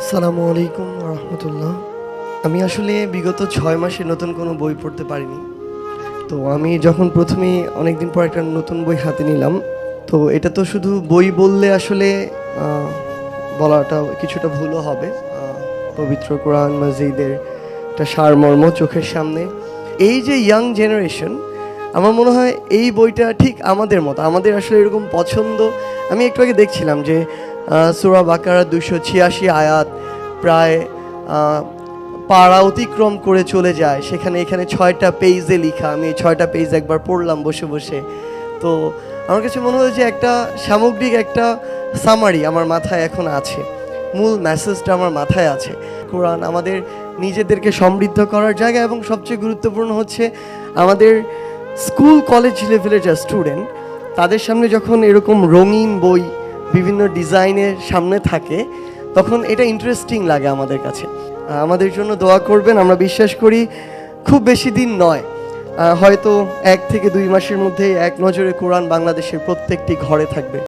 আসসালামু আলাইকুম রহমতুল্লাহ। আমি আসলে বিগত 6 মাসে নতুন কোনো বই পড়তে পারিনি। তো আমি যখন প্রথমেই অনেকদিন পর একটা নতুন বই হাতে নিলাম, তো এটা তো শুধু বই বললে আসলে আহ, বলাটা কিছুটা ভুলও হবে। পবিত্র কোরআন মাজিদের একটা সারমর্ম চোখের সামনে। এই যে ইয়াং জেনারেশন, আমার মনে হয় এই বইটা ঠিক আমাদের মতো, আমাদের আসলে এরকম পছন্দ। আমি একটু আগে দেখছিলাম যে সূরা বাকারা 286 আয়াত প্রায় আহ, পাড়া অতিক্রম করে চলে যায়, সেখানে এখানে 6টা পেজে লেখা। আমি এই 6টা পেজ একবার পড়লাম বসে বসে। তো আমার কাছে মনে হলো যে একটা সামগ্রিক একটা সামারি আমার মাথায় এখন আছে, মূল মেসেজটা আমার মাথায় আছে। কোরআন আমাদের নিজেদেরকে সমৃদ্ধ করার জায়গা, এবং সবচেয়ে গুরুত্বপূর্ণ হচ্ছে আমাদের স্কুল কলেজ লেভেলের যা স্টুডেন্ট, তাদের সামনে যখন এরকম রঙিন বই বিভিন্ন ডিজাইনের সামনে থাকে, তখন এটা ইন্টারেস্টিং লাগে আমাদের কাছে। আমাদের জন্য দোয়া করবেন। আমরা বিশ্বাস করি খুব বেশি দিন নয়, হয়তো 1 থেকে 2 মাসের মধ্যে এক নজরে কোরআন বাংলাদেশের প্রত্যেকটি ঘরে থাকবে।